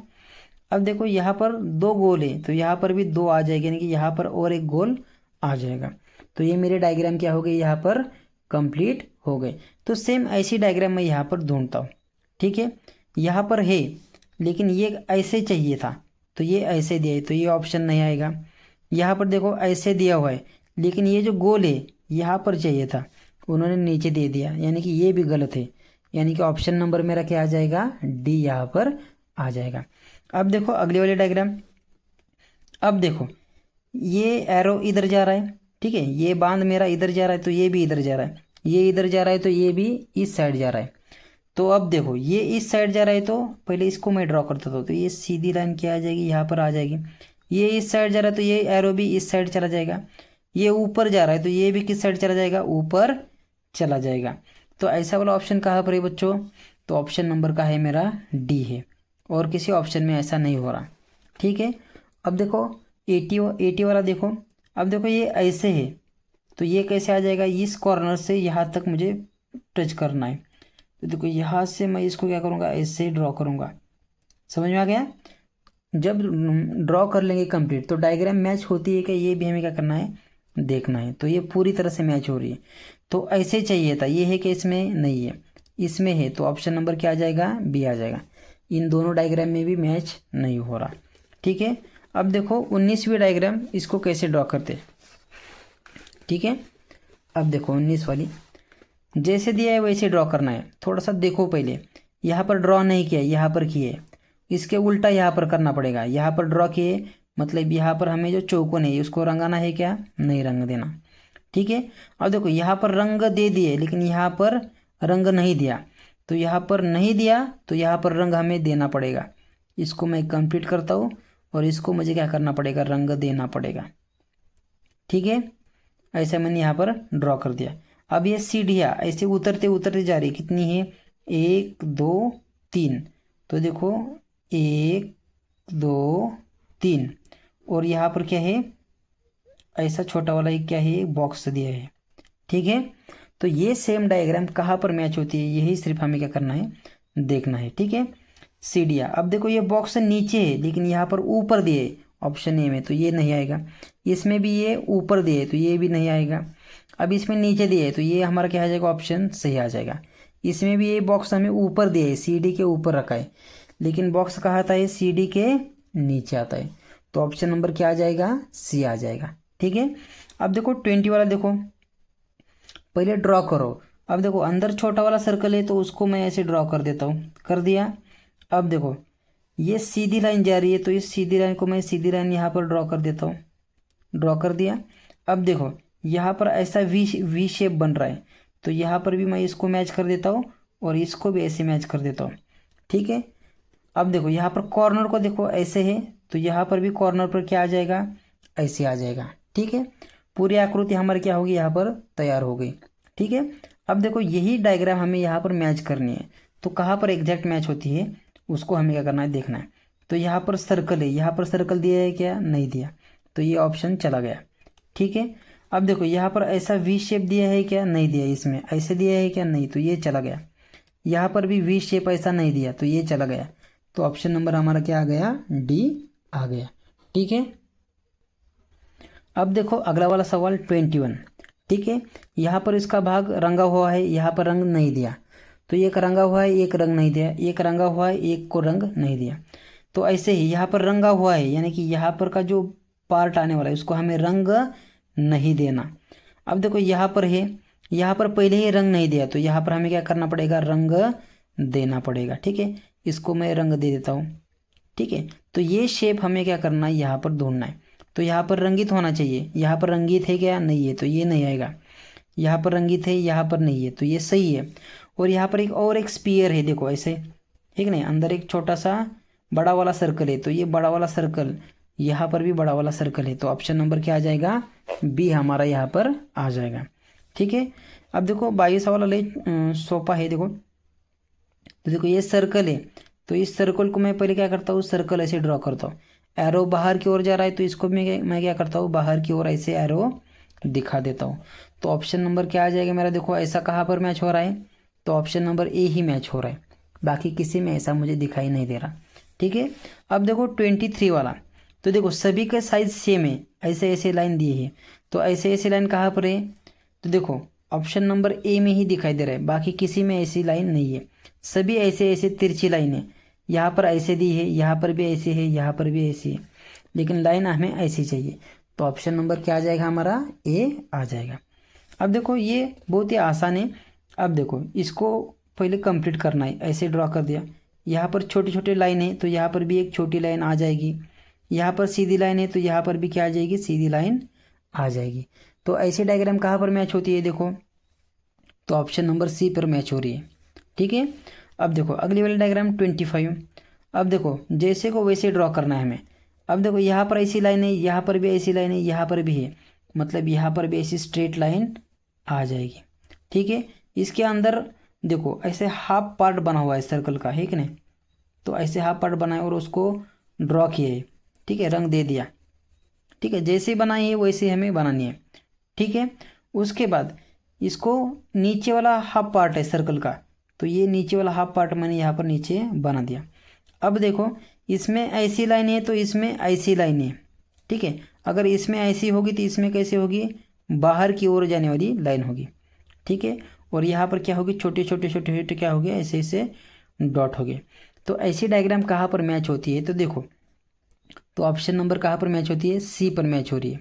अब देखो यहाँ पर दो गोल है, तो यहाँ पर भी दो आ जाएगा, यानी कि यहाँ पर और एक गोल आ जाएगा। तो ये मेरे डायग्राम क्या हो गए, यहाँ पर कंप्लीट हो गए। तो सेम ऐसी डायग्राम मैं यहाँ पर ढूंढता हूँ, ठीक है। यहाँ पर है, लेकिन ये ऐसे चाहिए था, तो ये ऐसे दिया है, तो ये ऑप्शन नहीं आएगा। यहाँ पर देखो ऐसे दिया हुआ है, लेकिन ये जो गोल है यहाँ पर चाहिए था, उन्होंने नीचे दे दिया, यानी कि ये भी गलत है। यानी कि ऑप्शन नंबर मेरा क्या आ जाएगा, डी यहाँ पर आ जाएगा। अब देखो अगली वाली डायग्राम। अब देखो ये एरो इधर जा रहा है, ठीक है, ये बांध मेरा इधर जा रहा है तो ये भी इधर जा रहा है, ये इधर जा रहा है तो ये भी इस साइड जा रहा है। तो अब देखो ये इस साइड जा रहा है तो पहले इसको मैं ड्रॉ करता था, तो ये सीधी लाइन क्या आ जाएगी, यहाँ पर आ जाएगी। ये इस साइड जा रहा है तो ये एरो भी इस साइड चला जाएगा। ये ऊपर जा रहा है तो ये भी किस साइड चला जाएगा, ऊपर चला जाएगा। तो ऐसा वाला ऑप्शन कहाँ पर है बच्चों, तो ऑप्शन नंबर का है मेरा डी है, और किसी ऑप्शन में ऐसा नहीं हो रहा, ठीक है। अब देखो 80 वाला देखो, अब देखो ये ऐसे है तो ये कैसे आ जाएगा, इस कॉर्नर से यहाँ तक मुझे टच करना है। तो देखो यहाँ से मैं इसको क्या करूँगा, ऐसे ड्रॉ करूँगा। समझ में आ गया। जब ड्रॉ कर लेंगे कंप्लीट तो डायग्राम मैच होती है कि ये भी हमें क्या करना है, देखना है। तो ये पूरी तरह से मैच हो रही है, तो ऐसे चाहिए था, ये है कि इसमें नहीं है, इसमें है, तो ऑप्शन नंबर क्या आ जाएगा, बी आ जाएगा। इन दोनों डायग्राम में भी मैच नहीं हो रहा, ठीक है। अब देखो 19वीं डायग्राम, इसको कैसे ड्रॉ करते, ठीक है। अब देखो 19 वाली जैसे दिया है वैसे ड्रॉ करना है। थोड़ा सा देखो, पहले यहाँ पर ड्रॉ नहीं किया, यहाँ पर किए, इसके उल्टा यहाँ पर करना पड़ेगा। यहाँ पर ड्रॉ किए मतलब यहाँ पर हमें जो चौकोन है उसको रंगाना है, क्या नहीं रंग देना, ठीक है। अब देखो यहाँ पर रंग दे दिए लेकिन यहाँ पर रंग नहीं दिया, तो यहाँ पर नहीं दिया तो यहाँ पर रंग हमें देना पड़ेगा। इसको मैं कंप्लीट करता हूँ और इसको मुझे क्या करना पड़ेगा, रंग देना पड़ेगा, ठीक है। ऐसा मैंने यहाँ पर ड्रॉ कर दिया। अब ये सीढ़ियाँ ऐसे उतरते उतरते जा रही, कितनी है, 1 2 3। तो देखो 1 2 3, और यहाँ पर क्या है, ऐसा छोटा वाला एक क्या है, एक बॉक्स दिया है, ठीक है। तो ये सेम डायग्राम कहाँ पर मैच होती है, यही सिर्फ हमें क्या करना है, देखना है, ठीक है। सीढ़ियाँ, अब देखो ये बॉक्स नीचे है लेकिन यहाँ पर ऊपर दिए ऑप्शन ए में, तो ये नहीं आएगा। इसमें भी ये ऊपर दिए तो ये भी नहीं आएगा। अब इसमें नीचे दिए तो ये हमारा क्या आ जाएगा, ऑप्शन सही आ जाएगा। इसमें भी ये बॉक्स हमें ऊपर दिए है, सीढ़ी के ऊपर रखा है, लेकिन बॉक्स कहाँ आता है, सीढ़ी के नीचे आता है। तो ऑप्शन नंबर क्या आ जाएगा, सी आ जाएगा, ठीक है। अब देखो 20 वाला देखो, पहले ड्रॉ करो। अब देखो अंदर छोटा वाला सर्कल है तो उसको मैं ऐसे ड्रॉ कर देता हूँ, कर दिया। अब देखो ये सीधी लाइन जा रही है तो इस सीधी लाइन को मैं सीधी लाइन यहाँ पर ड्रॉ कर देता हूँ, ड्रॉ कर दिया। अब देखो यहाँ पर ऐसा वी शेप बन रहा है, तो यहाँ पर भी मैं इसको मैच कर देता हूँ और इसको भी ऐसे मैच कर देता हूँ, ठीक है। अब देखो यहाँ पर कॉर्नर को देखो ऐसे है, तो यहाँ पर भी कॉर्नर पर क्या आ जाएगा, ऐसे आ जाएगा, ठीक है। पूरी आकृति हमारी क्या होगी, यहाँ पर तैयार हो गई, ठीक है। अब देखो यही डायग्राम हमें यहाँ पर मैच करनी है, तो कहाँ पर एग्जैक्ट मैच होती है उसको हमें क्या करना है, देखना है। तो यहाँ पर सर्कल है, यहाँ पर सर्कल दिया है क्या, नहीं दिया, तो ये ऑप्शन चला गया, ठीक है। अब देखो यहाँ पर ऐसा वी शेप दिया है क्या, नहीं दिया, इसमें ऐसे दिया है क्या, नहीं, तो ये चला गया। यहाँ पर भी वी शेप ऐसा नहीं दिया तो ये चला गया। तो ऑप्शन नंबर हमारा क्या आ गया, डी आ गया, ठीक है। अब देखो अगला वाला सवाल 21, ठीक है। यहाँ पर इसका भाग रंगा हुआ है, यहाँ पर रंग नहीं दिया, तो एक रंगा हुआ है एक रंग नहीं दिया, एक रंगा हुआ है एक को रंग नहीं दिया। तो ऐसे ही यहाँ पर रंगा हुआ है यानी कि यहाँ पर का जो पार्ट आने वाला है उसको हमें रंग नहीं देना। अब देखो यहाँ पर है, यहाँ पर पहले ही रंग नहीं दिया तो यहाँ पर हमें क्या करना पड़ेगा, रंग देना पड़ेगा, ठीक है। इसको मैं रंग दे देता हूँ, ठीक है। तो ये शेप हमें क्या करना है, यहाँ पर ढूंढना है। तो यहाँ पर रंगीत होना चाहिए, यहाँ पर रंगीत है क्या, नहीं है, तो ये नहीं आएगा। यहाँ पर रंगीत है, यहाँ पर नहीं है, तो ये सही है। और यहाँ पर एक स्पीयर है, देखो ऐसे, ठीक नहीं, अंदर एक छोटा सा बड़ा वाला सर्कल है, तो ये बड़ा वाला सर्कल, यहाँ पर भी बड़ा वाला सर्कल है, तो ऑप्शन नंबर क्या आ जाएगा, बी हमारा यहाँ पर आ जाएगा, ठीक है। अब देखो 22 वाला ले सोपा है, देखो तो देखो ये सर्कल है, तो इस सर्कल को मैं पहले क्या करता हूँ, सर्कल ऐसे ड्रॉ करता हूँ। एरो बाहर की ओर जा रहा है तो इसको मैं क्या करता हूँ, बाहर की ओर ऐसे एरो दिखा देता हूँ। तो ऑप्शन नंबर क्या आ जाएगा मेरा, देखो ऐसा कहाँ पर मैच हो रहा है, तो option number A he match हो रहा है, बाकी किसी में ऐसा मुझे दिखाई नहीं दे रहा, ठीक है। अब देखो 23 वाला, तो देखो सभी का साइज सेम है, ऐसे ऐसे लाइन दी है, तो ऐसे ऐसे लाइन कहाँ पर है, तो देखो ऑप्शन नंबर ए में ही दिखाई दे रहा है, बाकी किसी में ऐसी लाइन नहीं है। सभी ऐसे ऐसे तिरछी लाइन है, यहाँ पर ऐसे दी है, यहाँ पर भी ऐसे है, यहाँ पर भी ऐसी है, लेकिन लाइन हमें ऐसी चाहिए। तो ऑप्शन नंबर क्या आ जाएगा हमारा, ए आ जाएगा। अब देखो ये बहुत ही आसान है। अब देखो इसको पहले कंप्लीट करना है, ऐसे ड्रॉ कर दिया, यहाँ पर छोटे छोटे लाइन है तो यहाँ पर भी एक छोटी लाइन आ जाएगी, यहाँ पर सीधी लाइन है तो यहाँ पर भी क्या आ जाएगी, सीधी लाइन आ जाएगी। तो ऐसी डायग्राम कहाँ पर मैच होती है देखो, तो ऑप्शन नंबर सी पर मैच हो रही है। ठीक है, अब देखो अगली वाली डायग्राम 25। अब देखो जैसे को वैसे ड्रॉ करना है हमें। अब देखो यहाँ पर ऐसी लाइन है, यहाँ पर भी ऐसी लाइन है, यहाँ पर भी है, मतलब यहाँ पर भी ऐसी स्ट्रेट लाइन आ जाएगी। ठीक है, इसके अंदर देखो ऐसे हाफ पार्ट बना हुआ है सर्कल का, है कि नहीं। तो ऐसे हाफ पार्ट बनाए और उसको ड्रॉ किए, ठीक है, रंग दे दिया। ठीक है, जैसे बनाई है वैसे हमें बनानी है। ठीक है, उसके बाद इसको नीचे वाला हाफ पार्ट है सर्कल का, तो ये नीचे वाला हाफ पार्ट मैंने यहाँ पर नीचे बना दिया। अब देखो इसमें ऐसी लाइन है तो इसमें ऐसी लाइन है। ठीक है, अगर इसमें ऐसी होगी तो इसमें कैसे होगी, बाहर की ओर जाने वाली लाइन होगी। ठीक है, और यहाँ पर क्या होगी, छोटे छोटे छोटे छोटे क्या हो गया, ऐसे ऐसे डॉट हो गए। तो ऐसी डायग्राम कहाँ पर मैच होती है, तो देखो तो ऑप्शन नंबर कहाँ पर मैच होती है, सी पर मैच हो रही है।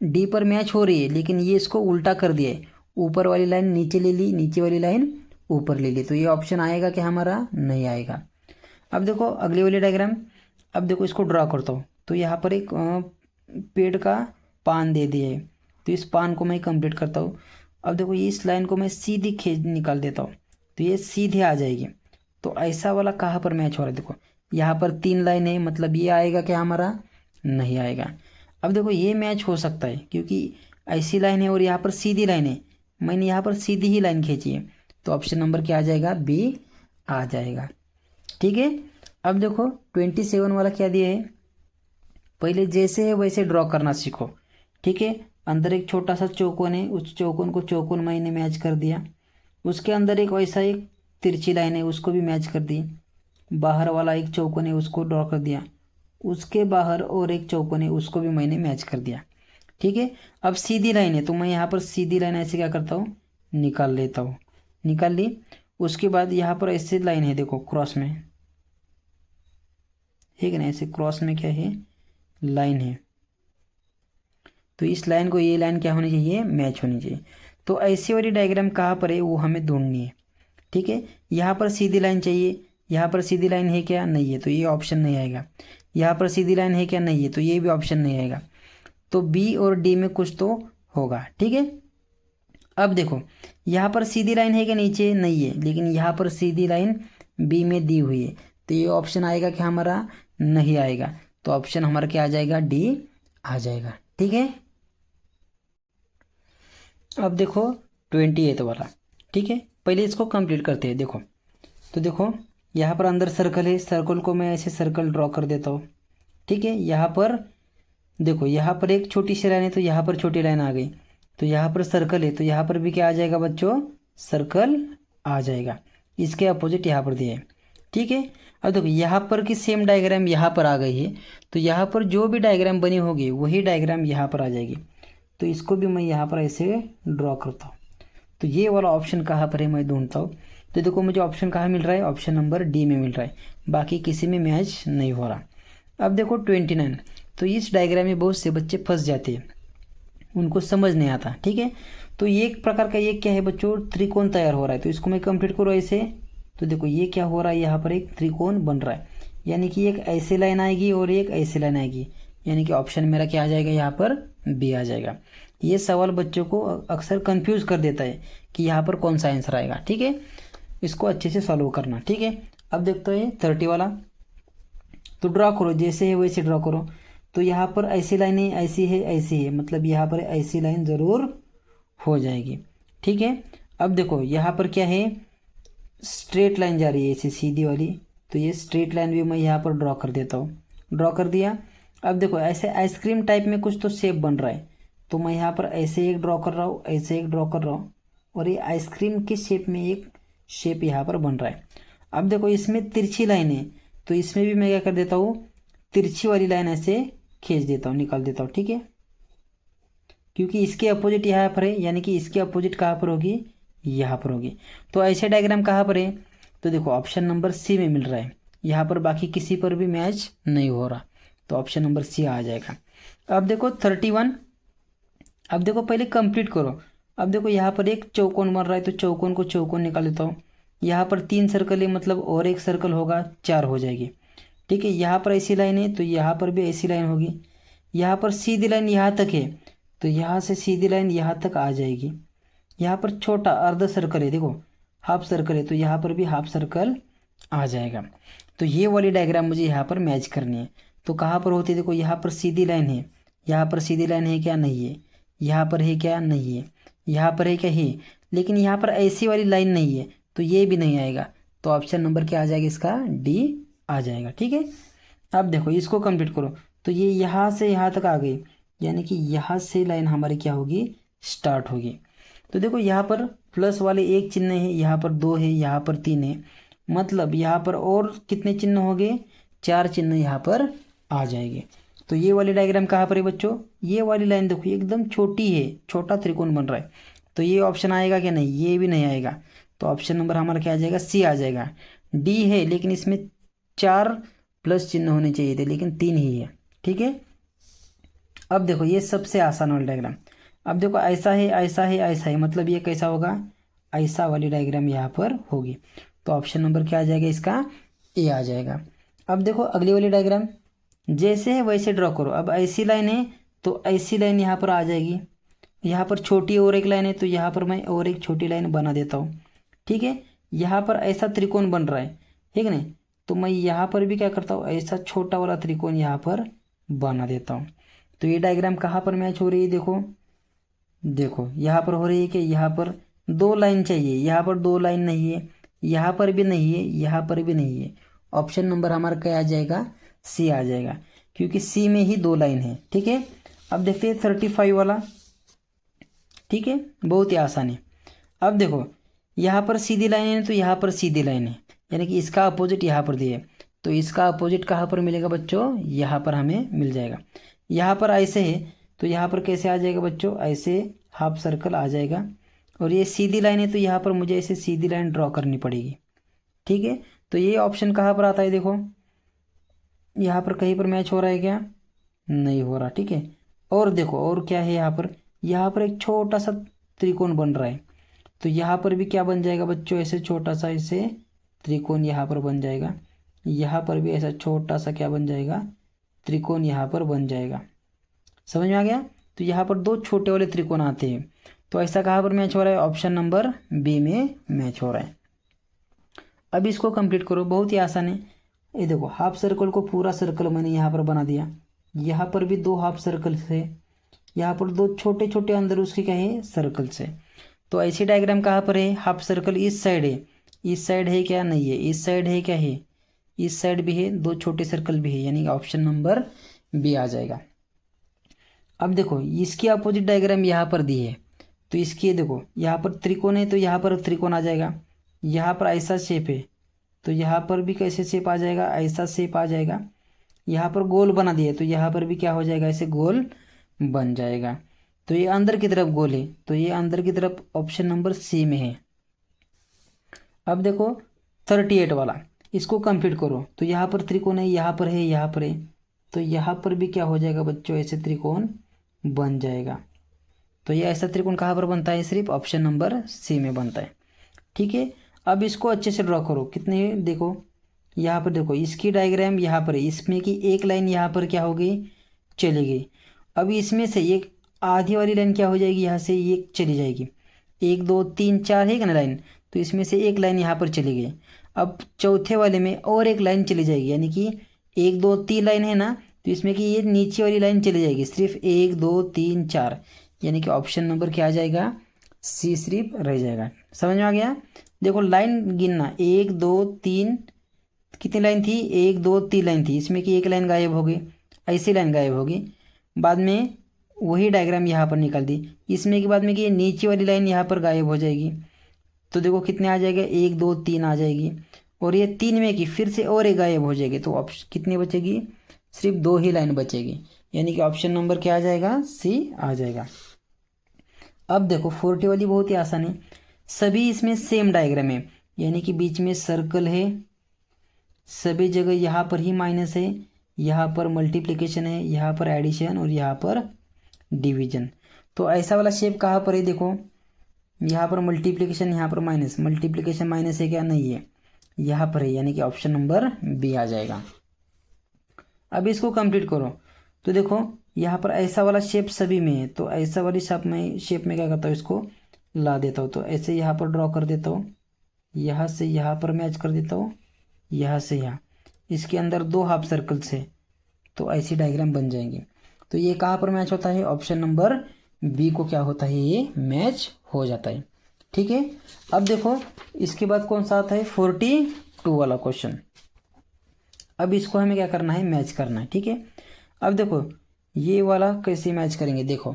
डी पर मैच हो रही है लेकिन ये इसको उल्टा कर दिया है, ऊपर वाली लाइन नीचे ले ली, नीचे वाली लाइन ऊपर ले ली, तो ये ऑप्शन आएगा कि हमारा नहीं आएगा। अब देखो अगली वाली डायग्राम, अब देखो इसको ड्रॉ करता हूँ। तो यहाँ पर एक पेड़ का पान दे दिए, तो इस पान को मैं कंप्लीट करता हूँ। अब देखो इस लाइन को मैं सीधी खींच निकाल देता हूँ, तो ये सीधे आ जाएगी। तो ऐसा वाला कहाँ पर मैच हो रहा है, देखो यहाँ पर 3 लाइन है, मतलब ये आएगा क्या हमारा, नहीं आएगा। अब देखो ये मैच हो सकता है क्योंकि ऐसी लाइन है और यहाँ पर सीधी लाइन है, मैंने यहाँ पर सीधी ही लाइन खींची है, तो ऑप्शन नंबर क्या आ जाएगा, बी आ जाएगा। ठीक है, अब देखो 27 वाला क्या दिया है, पहले जैसे है वैसे ड्रॉ करना सीखो। ठीक है, अंदर एक छोटा सा चौकोन है, उस चौकोन को चौकोन मैंने मैच कर दिया। उसके अंदर एक वैसा एक तिरछी लाइन है, उसको भी मैच कर दी। बाहर वाला एक चौकोन है, उसको ड्रॉ कर दिया। उसके बाहर और एक चौकोन है, उसको भी मैंने मैच कर दिया। ठीक है, अब सीधी लाइन है तो मैं यहाँ पर सीधी लाइन ऐसे क्या करता हूँ, निकाल लेता हूँ। निकाल ली। उसके बाद यहाँ पर ऐसे लाइन है, देखो क्रॉस में, ठीक है ना, ऐसे क्रॉस में क्या है, लाइन है। तो इस लाइन को ये लाइन क्या होनी चाहिए, मैच होनी चाहिए। तो ऐसी वाली डायग्राम कहाँ पर है वो हमें ढूंढनी है। ठीक है, यहाँ पर सीधी लाइन चाहिए, यहाँ पर सीधी लाइन है क्या, नहीं है, तो ये ऑप्शन नहीं आएगा। यहाँ पर सीधी लाइन है क्या, नहीं है, तो ये भी ऑप्शन नहीं आएगा। तो बी और डी में कुछ तो होगा। ठीक है, अब देखो यहाँ पर सीधी लाइन है क्या, नीचे नहीं है, लेकिन यहाँ पर सीधी लाइन बी में दी हुई है, तो ये ऑप्शन आएगा कि हमारा नहीं आएगा। तो ऑप्शन हमारा क्या आ जाएगा, डी आ जाएगा। ठीक है, अब देखो 28 वाला। ठीक है, पहले इसको कंप्लीट करते हैं। देखो तो देखो यहाँ पर अंदर सर्कल है, सर्कल को मैं ऐसे सर्कल ड्रॉ कर देता हूँ। ठीक है, यहाँ पर देखो यहाँ पर एक छोटी सी लाइन है तो यहाँ पर छोटी लाइन आ गई, तो यहाँ पर सर्कल है तो यहाँ पर भी क्या आ जाएगा बच्चों, सर्कल आ जाएगा। इसके अपोजिट यहाँ पर दिया है। ठीक है, अब देखो यहाँ पर की सेम डायग्राम यहाँ पर आ गई है, तो यहाँ पर जो भी डायग्राम बनी होगी वही डायग्राम यहाँ पर आ जाएगी। तो इसको भी मैं यहाँ पर ऐसे ड्रॉ करता हूँ। तो ये वाला ऑप्शन कहाँ पर है मैं ढूंढता हूँ। तो देखो मुझे ऑप्शन कहाँ मिल रहा है, ऑप्शन नंबर डी में मिल रहा है, बाकी किसी में मैच नहीं हो रहा। अब देखो 29, तो इस डायग्राम में बहुत से बच्चे फंस जाते हैं, उनको समझ नहीं आता। ठीक है, तो ये एक प्रकार का ये क्या है बच्चों, त्रिकोण तैयार हो रहा है, तो इसको मैं कंप्लीट करूँ ऐसे। तो देखो ये क्या हो रहा है, यहाँ पर एक त्रिकोण बन रहा है, यानी कि एक ऐसे लाइन आएगी और एक ऐसे लाइन आएगी, यानी कि ऑप्शन मेरा क्या आ जाएगा, यहाँ पर बी आ जाएगा। ये सवाल बच्चों को अक्सर कंफ्यूज कर देता है कि यहाँ पर कौन सा आंसर आएगा। ठीक है, इसको अच्छे से सॉल्व करना। ठीक है, अब देखते हैं 30 वाला। तो ड्रॉ करो, जैसे है वैसे ड्रॉ करो। तो यहाँ पर ऐसी लाइन है, ऐसी है, ऐसी है, मतलब यहाँ पर ऐसी लाइन ज़रूर हो जाएगी। ठीक है, अब देखो यहाँ पर क्या है, स्ट्रेट लाइन जा रही है ऐसी सीधी वाली, तो ये स्ट्रेट लाइन भी मैं यहाँ पर ड्रॉ कर देता हूँ। ड्रॉ कर दिया। अब देखो ऐसे आइसक्रीम टाइप में कुछ तो शेप बन रहा है, तो मैं यहाँ पर ऐसे एक ड्रॉ कर रहा हूँ, ऐसे एक ड्रॉ कर रहा हूँ, और ये आइसक्रीम के शेप में एक शेप यहाँ पर बन रहा है। अब देखो इसमें तिरछी लाइन है, तो इसमें भी मैं क्या कर देता हूँ, तिरछी वाली लाइन ऐसे खींच देता हूँ, निकाल देता हूँ। ठीक है, क्योंकि इसके अपोजिट यहाँ पर है, यानी कि इसके अपोजिट कहाँ पर होगी, यहाँ पर होगी। तो ऐसे डायग्राम कहाँ पर है, तो देखो ऑप्शन नंबर सी में मिल रहा है, यहाँ पर बाकी किसी पर भी मैच नहीं हो रहा, तो ऑप्शन नंबर सी आ जाएगा। अब देखो 31, अब देखो पहले कंप्लीट करो। अब देखो यहाँ पर एक चौकोन बन रहा है, तो चौकोन को चौकोन निकाल लेता हूँ। यहाँ पर 3 सर्कल है, मतलब और एक सर्कल होगा, 4 हो जाएगी। ठीक है। यहाँ पर ऐसी लाइन है तो यहाँ पर भी ऐसी लाइन होगी। यहाँ पर सीधी लाइन यहाँ तक है तो यहाँ से सीधी लाइन यहाँ तक आ जाएगी। यहाँ पर छोटा अर्ध सर्कल है, देखो हाफ सर्कल है तो यहाँ पर भी हाफ सर्कल आ जाएगा। तो ये वाली डायग्राम मुझे यहाँ पर मैच करनी है। तो कहाँ पर होती है, देखो यहाँ पर सीधी लाइन है, यहाँ पर सीधी लाइन है क्या, नहीं है। यहाँ पर है क्या, नहीं है। यहाँ पर है क्या, है। लेकिन यहाँ पर ऐसी वाली लाइन नहीं है तो ये भी नहीं आएगा। तो ऑप्शन नंबर क्या आ जाएगा इसका, डी आ जाएगा। ठीक है। अब देखो इसको कंप्लीट करो तो ये यहाँ से यहाँ तक आ गई, यानी कि यहाँ से लाइन हमारी क्या होगी, स्टार्ट होगी। तो देखो यहाँ पर प्लस वाले एक चिन्ह है, यहाँ पर दो है, यहाँ पर तीन है, मतलब यहाँ पर और कितने चिन्ह हो गए, चार चिन्ह यहाँ पर आ जाएंगे। तो ये वाली डायग्राम कहाँ पर है बच्चों, ये वाली लाइन देखो एकदम छोटी है, छोटा त्रिकोण बन रहा है। तो ये ऑप्शन आएगा क्या, नहीं, ये भी नहीं आएगा। तो ऑप्शन नंबर हमारा क्या आ जाएगा, सी आ जाएगा। डी है लेकिन इसमें चार प्लस चिन्ह होने चाहिए थे लेकिन तीन ही है। ठीक है। अब देखो ये सबसे आसान वाला डायग्राम। अब देखो ऐसा है, ऐसा है, ऐसा है, मतलब ये कैसा होगा, ऐसा वाली डायग्राम यहाँ पर होगी। तो ऑप्शन नंबर क्या आ जाएगा इसका, ए आ जाएगा। अब देखो अगली वाली डायग्राम जैसे है वैसे ड्रॉ करो। अब ऐसी लाइन है तो ऐसी लाइन यहाँ पर आ जाएगी। यहाँ पर छोटी और एक लाइन है तो यहाँ पर मैं और एक छोटी लाइन बना देता हूँ। ठीक है। यहाँ पर ऐसा त्रिकोण बन रहा है, ठीक है। तो मैं यहाँ पर भी क्या करता हूँ, ऐसा छोटा वाला त्रिकोण यहाँ पर बना देता हूँ। तो ये डायग्राम कहाँ पर मैच हो रही है, देखो देखो यहाँ पर हो रही है कि यहाँ पर दो लाइन चाहिए, यहाँ पर दो लाइन नहीं है, यहाँ पर भी नहीं है, यहाँ पर भी नहीं है। ऑप्शन नंबर हमारा क्या आ जाएगा, सी आ जाएगा, क्योंकि सी में ही दो लाइन है। ठीक है। अब देखते हैं 35 वाला। ठीक है, बहुत ही आसान है। अब देखो यहाँ पर सीधी लाइन है तो यहाँ पर सीधी लाइन है, यानी कि इसका अपोजिट यहाँ पर दिए, तो इसका अपोजिट कहाँ पर मिलेगा बच्चों, यहाँ पर हमें मिल जाएगा। यहाँ पर ऐसे है तो यहाँ पर कैसे आ जाएगा बच्चों, ऐसे हाफ सर्कल आ जाएगा। और ये सीधी लाइन है तो यहाँ पर मुझे ऐसे सीधी लाइन ड्रॉ करनी पड़ेगी। ठीक है। तो ये ऑप्शन कहाँ पर आता है, देखो यहाँ पर कहीं पर मैच हो रहा है क्या, नहीं हो रहा। ठीक है। और देखो और क्या है, यहाँ पर एक छोटा सा त्रिकोण बन रहा है तो यहाँ पर भी क्या बन जाएगा बच्चों, ऐसे छोटा सा ऐसे त्रिकोण यहाँ पर बन जाएगा। यहाँ पर भी ऐसा छोटा सा क्या बन जाएगा, त्रिकोण यहाँ पर बन जाएगा। समझ में आ गया। तो यहाँ पर दो छोटे वाले त्रिकोण आते हैं। तो ऐसा कहाँ पर मैच हो रहा है, ऑप्शन नंबर बी में मैच हो रहा है। अब इसको कंप्लीट करो, बहुत ही आसान है। ये देखो हाफ सर्कल को पूरा सर्कल मैंने यहाँ पर बना दिया। यहाँ पर भी दो हाफ सर्कल से, यहाँ पर दो छोटे छोटे अंदर उसके क्या है, सर्कल से। तो ऐसी डायग्राम कहाँ पर है, हाफ सर्कल इस साइड है, इस साइड है क्या, नहीं है, इस साइड है क्या, है, इस साइड भी है, दो छोटे सर्कल भी है, यानी ऑप्शन नंबर बी आ जाएगा। अब देखो इसकी अपोजिट डायग्राम यहाँ पर दी है तो इसकी देखो यहाँ पर त्रिकोण है तो यहाँ पर त्रिकोण आ जाएगा। यहाँ पर ऐसा शेप है तो यहाँ पर भी कैसे शेप आ जाएगा, ऐसा शेप आ जाएगा। यहाँ पर गोल बना दिया तो यहाँ पर भी क्या हो जाएगा, ऐसे गोल बन जाएगा। तो ये अंदर की तरफ गोल है तो ये अंदर की तरफ ऑप्शन नंबर सी में है। अब देखो 38 वाला, इसको कंप्लीट करो। तो यहाँ पर त्रिकोण है, यहाँ पर है, यहाँ पर है, तो यहाँ पर भी क्या हो जाएगा बच्चों, ऐसे त्रिकोण बन जाएगा। तो ये ऐसा त्रिकोण कहाँ पर बनता है, सिर्फ ऑप्शन नंबर सी में बनता है। ठीक है। अब इसको अच्छे से ड्रॉ करो। कितने, देखो यहाँ पर देखो इसकी डायग्राम यहाँ पर है, इसमें की एक लाइन यहाँ पर क्या हो गई, चली गई। अब इसमें से एक आधी वाली लाइन क्या हो जाएगी, यहाँ से ये चली जाएगी। 1 2 3 4 है ना लाइन, तो इसमें से एक लाइन यहाँ पर चली गई। अब चौथे वाले में और एक लाइन चली जाएगी, यानी कि 1 2 3 लाइन है ना, तो इसमें कि ये नीचे वाली लाइन चली जाएगी, सिर्फ 1 2 3 4, यानी कि ऑप्शन नंबर क्या आ जाएगा, सी सिर्फ रह जाएगा। समझ में आ गया। देखो लाइन गिनना, 1 2 3, कितनी लाइन थी, 1 2 3 लाइन थी, इसमें कि एक लाइन गायब हो गई, ऐसी लाइन गायब होगी। बाद में वही डायग्राम यहाँ पर निकाल दी, इसमें के बाद में कि नीचे वाली लाइन यहाँ पर गायब हो जाएगी। तो देखो कितने आ जाएगा, 1 2 3 आ जाएगी। और ये 3 में की फिर से और एक गायब हो जाएगी, तो ऑप्शन कितनी बचेगी, सिर्फ 2 ही लाइन बचेगी, यानी कि ऑप्शन नंबर क्या आ जाएगा, सी आ जाएगा। अब देखो 40 वाली बहुत ही आसान है। सभी इसमें सेम डायग्राम है, यानी कि बीच में सर्कल है, सभी जगह यहाँ पर ही माइनस है, यहाँ पर मल्टीप्लिकेशन है, यहाँ पर एडिशन और यहाँ पर डिवीजन। तो ऐसा वाला शेप कहाँ पर है, देखो यहाँ पर मल्टीप्लिकेशन, यहाँ पर माइनस, मल्टीप्लिकेशन माइनस है क्या, नहीं है, यहाँ पर है, यानी कि ऑप्शन नंबर बी आ जाएगा। अब इसको कंप्लीट करो। तो देखो यहाँ पर ऐसा वाला शेप सभी में है, तो ऐसा वाली शेप में क्या करता हूँ, इसको ला देता हूँ। तो ऐसे यहाँ पर ड्रॉ कर देता हूँ, यहाँ से यहाँ पर मैच कर देता हूँ, यहाँ से यहाँ, इसके अंदर 2 हाफ सर्कल्स है, तो ऐसी डायग्राम बन जाएंगी। तो ये कहाँ पर मैच होता है, ऑप्शन नंबर बी को क्या होता है, ये मैच हो जाता है। ठीक है, अब देखो इसके बाद कौन सा आता है, 42 वाला क्वेश्चन। अब इसको हमें क्या करना है, मैच करना है। ठीक है, अब देखो ये वाला कैसे मैच करेंगे, देखो।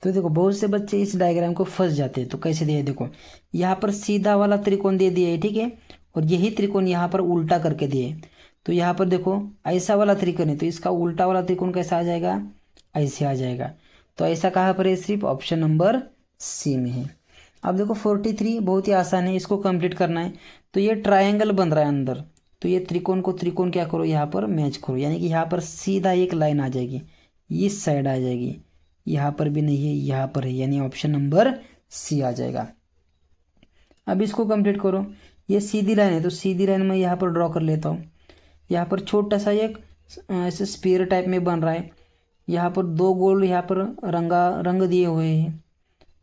तो देखो बहुत से बच्चे इस डायग्राम को फंस जाते हैं। तो कैसे दिया है, देखो यहाँ पर सीधा वाला त्रिकोण दे दिया है, ठीक है, और यही त्रिकोण यहाँ पर उल्टा करके दिए। तो यहाँ पर देखो ऐसा वाला त्रिकोण है, तो इसका उल्टा वाला त्रिकोण कैसा आ जाएगा, ऐसे आ जाएगा। तो ऐसा कहाँ पर है, सिर्फ ऑप्शन नंबर सी में है। अब देखो 43 बहुत ही आसान है, इसको कंप्लीट करना है। तो ये ट्रायंगल बन रहा है अंदर, तो ये त्रिकोण को त्रिकोण क्या करो, यहाँ पर मैच करो, यानी कि यहाँ पर सीधा एक लाइन आ जाएगी, इस साइड आ जाएगी, यहाँ पर भी नहीं है, यहाँ पर है, यानी ऑप्शन नंबर सी आ जाएगा। अब इसको कंप्लीट करो। ये सीधी लाइन है, तो सीधी लाइन में यहाँ पर ड्रॉ कर लेता हूँ। यहाँ पर छोटा सा एक ऐसे स्पीयर टाइप में बन रहा है, यहाँ पर 2 गोल यहाँ पर रंग दिए हुए हैं,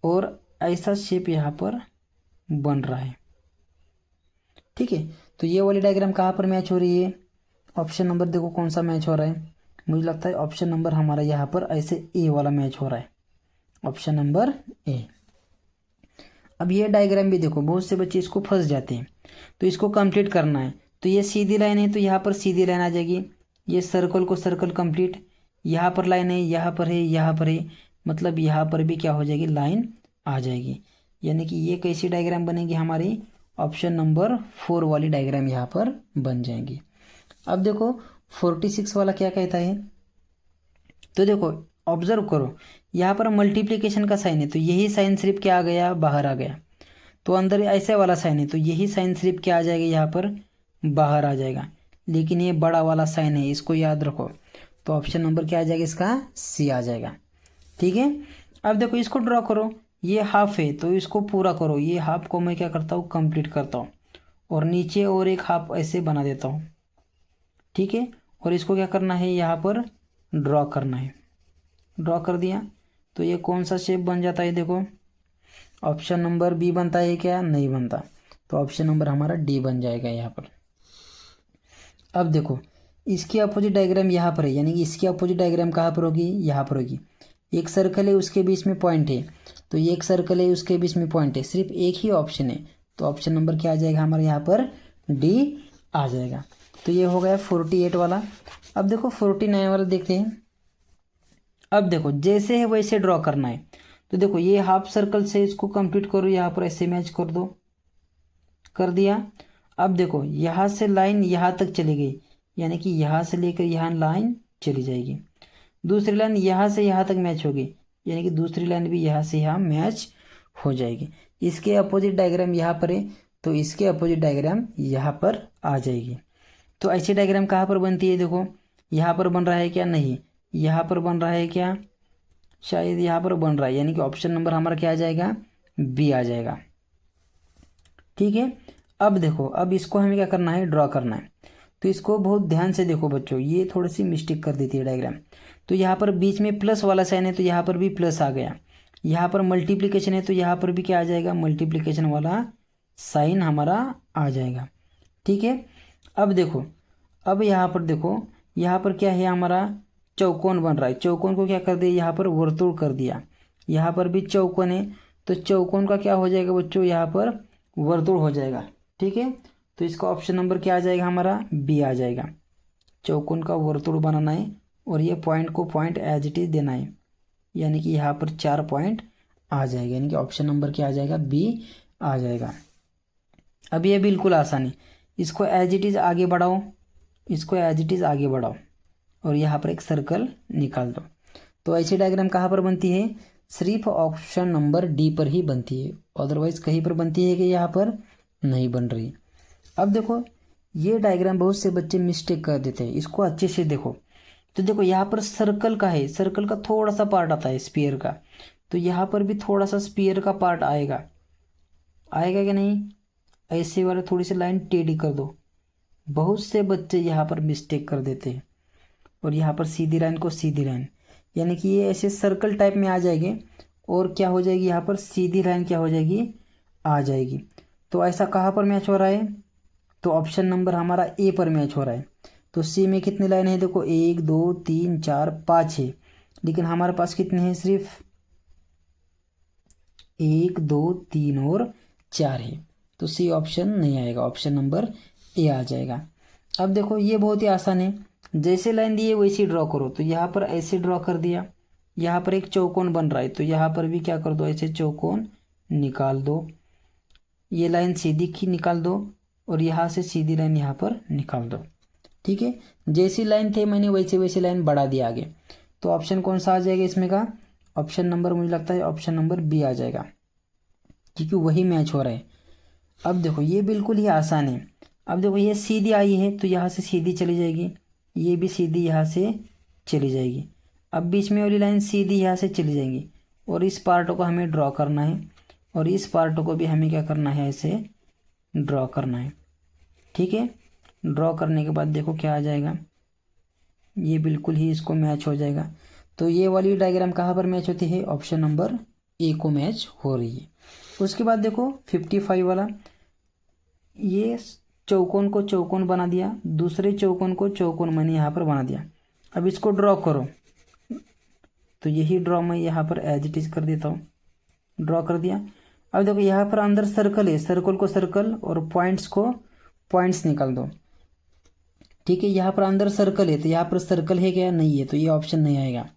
और ऐसा शेप यहाँ पर बन रहा है। ठीक है, तो ये वाली डायग्राम कहाँ पर मैच हो रही है, ऑप्शन नंबर देखो कौन सा मैच हो रहा है, मुझे लगता है ऑप्शन नंबर हमारा यहाँ पर ऐसे ए वाला मैच हो रहा है, ऑप्शन नंबर ए। अब ये डायग्राम भी देखो बहुत से बच्चे इसको फंस जाते हैं, तो इसको कंप्लीट करना है। तो ये सीधी लाइन है, तो यहाँ पर सीधी लाइन आ जाएगी, ये सर्कल को सर्कल कंप्लीट, यहाँ पर लाइन है, यहाँ पर है, यहाँ पर है, मतलब यहाँ पर भी क्या हो जाएगी, लाइन आ जाएगी, यानी कि ये कैसी डायग्राम बनेगी हमारी, ऑप्शन नंबर 4 वाली डायग्राम यहाँ पर बन जाएंगी। अब देखो 46 वाला क्या कहता है, तो देखो ऑब्जर्व करो, यहाँ पर मल्टीप्लिकेशन का साइन है, तो यही साइन सिर्फ क्या आ गया, बाहर आ गया। तो अंदर ऐसे वाला साइन है, तो यही साइन सिर्फ क्या आ जाएगा, यहाँ पर बाहर आ जाएगा। लेकिन ये बड़ा वाला साइन है, इसको याद रखो। तो ऑप्शन नंबर क्या आ जाएगा, इसका सी आ जाएगा। ठीक है, अब देखो इसको ड्रॉ करो, ये हाफ है, तो इसको पूरा करो। ये हाफ को मैं क्या करता हूँ, कंप्लीट करता हूँ, और नीचे और एक हाफ ऐसे बना देता हूँ। ठीक है, और इसको क्या करना है, यहाँ पर ड्रॉ करना है। ड्रॉ कर दिया, तो ये कौन सा शेप बन जाता है, देखो ऑप्शन नंबर बी बनता है क्या, नहीं बनता। तो ऑप्शन नंबर हमारा डी बन जाएगा यहाँ पर। अब देखो इसकी अपोजिट डायग्राम यहाँ पर है, यानी कि इसकी अपोजिट डायग्राम कहाँ पर होगी, यहाँ पर होगी। एक सर्कल है, उसके बीच में पॉइंट है, तो ये एक सर्कल है, उसके बीच में पॉइंट है, सिर्फ एक ही ऑप्शन है। तो ऑप्शन नंबर क्या आ जाएगा हमारे यहाँ पर, डी आ जाएगा। तो ये हो गया 48 वाला। अब देखो 49 वाला देखते हैं। अब देखो जैसे है वैसे ड्रॉ करना है। तो देखो ये हाफ सर्कल से इसको कंप्लीट करो, यहाँ पर ऐसे मैच कर दो, कर दिया। अब देखो यहाँ से लाइन यहाँ तक चली गई, यानी कि यहाँ से लेकर यहाँ लाइन चली जाएगी। दूसरी लाइन यहाँ से यहाँ तक मैच होगी, यानी कि दूसरी लाइन भी यहाँ से यहाँ मैच हो जाएगी। इसके अपोजिट डायग्राम यहाँ पर है, तो इसके अपोजिट डायग्राम यहाँ पर आ जाएगी। तो ऐसी डायग्राम कहाँ पर बनती है, देखो यहाँ पर बन रहा है क्या, नहीं, यहाँ पर बन रहा है क्या, शायद यहाँ पर बन रहा है, यानी कि ऑप्शन नंबर हमारा क्या आ जाएगा, बी आ जाएगा। ठीक है, अब देखो अब इसको हमें क्या करना है, ड्रॉ करना है। तो इसको बहुत ध्यान से देखो बच्चों, ये थोड़ी सी मिस्टेक कर देती है डायग्राम। तो यहाँ पर बीच में प्लस वाला साइन है, तो यहाँ पर भी प्लस आ गया। यहाँ पर मल्टीप्लिकेशन है, तो यहाँ पर भी क्या आ जाएगा, मल्टीप्लिकेशन वाला साइन हमारा आ जाएगा। ठीक है, अब देखो अब यहाँ पर देखो, यहाँ पर क्या है हमारा, चौकोन बन रहा है। चौकोन को क्या कर दिया, यहाँ पर वर्तुल कर दिया। यहाँ पर भी चौकोन है, तो चौकोन का क्या हो जाएगा बच्चों, यहाँ पर वर्तुल हो जाएगा। ठीक है, तो इसका ऑप्शन नंबर क्या आ जाएगा हमारा, बी आ जाएगा। चौकोन का वर्तुल बनाना है, और ये पॉइंट को पॉइंट एज इट इज देना है, यानी कि यहाँ पर 4 पॉइंट आ जाएगा, यानी कि ऑप्शन नंबर क्या आ जाएगा, बी आ जाएगा। अब ये बिल्कुल आसान है, इसको एज इट इज़ आगे बढ़ाओ, इसको एज इट इज़ आगे बढ़ाओ, और यहाँ पर एक सर्कल निकाल दो। तो ऐसी डायग्राम कहाँ पर बनती है, सिर्फ ऑप्शन नंबर डी पर ही बनती है, अदरवाइज कहीं पर बनती है कि यहाँ पर नहीं बन रही। अब देखो ये डायग्राम बहुत से बच्चे मिस्टेक कर देते हैं, इसको अच्छे से देखो। तो देखो यहाँ पर सर्कल का है, सर्कल का थोड़ा सा पार्ट आता है स्फीयर का, तो यहाँ पर भी थोड़ा सा स्फीयर का पार्ट आएगा, आएगा कि नहीं। ऐसे वाले थोड़ी सी लाइन टेढ़ी कर दो, बहुत से बच्चे यहाँ पर मिस्टेक कर देते हैं और यहाँ पर सीधी लाइन को सीधी लाइन, यानी कि ये ऐसे सर्कल टाइप में आ जाएंगे और क्या हो जाएगी यहाँ पर सीधी लाइन क्या हो जाएगी आ जाएगी। तो ऐसा कहाँ पर मैच हो रहा है, तो ऑप्शन नंबर हमारा ए पर मैच हो रहा है। तो सी में कितनी लाइन है, देखो 1 2 3 4 5 है, लेकिन हमारे पास कितने हैं, सिर्फ 1 2 3 और 4 है। तो सी ऑप्शन नहीं आएगा, ऑप्शन नंबर ए आ जाएगा। अब देखो ये बहुत ही आसान है, जैसे लाइन दी है वैसे ड्रॉ करो। तो यहाँ पर ऐसे ड्रॉ कर दिया, यहाँ पर एक चौकोन बन रहा है तो यहाँ पर भी क्या कर दो, ऐसे चौकोन निकाल दो। ये लाइन सीधी की निकाल दो और यहाँ से सीधी लाइन यहाँ पर निकाल दो। ठीक है, जैसी लाइन थे मैंने वैसे वैसे लाइन बढ़ा दिया आगे। तो ऑप्शन कौन सा आ जाएगा इसमें का, ऑप्शन नंबर मुझे लगता है ऑप्शन नंबर बी आ जाएगा, क्योंकि वही मैच हो रहा है। अब देखो ये बिल्कुल ही आसान है। अब देखो ये सीधी आई है तो यहाँ से सीधी चली जाएगी, ये भी सीधी यहाँ से चली जाएगी। अब बीच में वाली लाइन सीधी यहाँ से चली जाएगी और इस पार्ट को हमें ड्रॉ करना है और इस पार्ट को भी हमें क्या करना है, ऐसे ड्रॉ करना है। ठीक है, ड्रॉ करने के बाद देखो क्या आ जाएगा, ये बिल्कुल ही इसको मैच हो जाएगा। तो ये वाली डायग्राम कहाँ पर मैच होती है, ऑप्शन नंबर ए को मैच हो रही है। उसके बाद देखो 55 वाला, ये चौकोन को चौकोन बना दिया, दूसरे चौकोन को चौकोन मैंने यहाँ पर बना दिया। अब इसको ड्रॉ करो, तो यही ड्रॉ मैं यहाँ पर एज इट इज कर देता हूँ, ड्रॉ कर दिया। अब देखो यहाँ पर अंदर सर्कल है, सर्कल को सर्कल और पॉइंट्स को पॉइंट्स निकाल दो। ठीक है, यहाँ पर अंदर सर्कल है तो यहाँ पर सर्कल है क्या, नहीं है, तो ये ऑप्शन नहीं आएगा।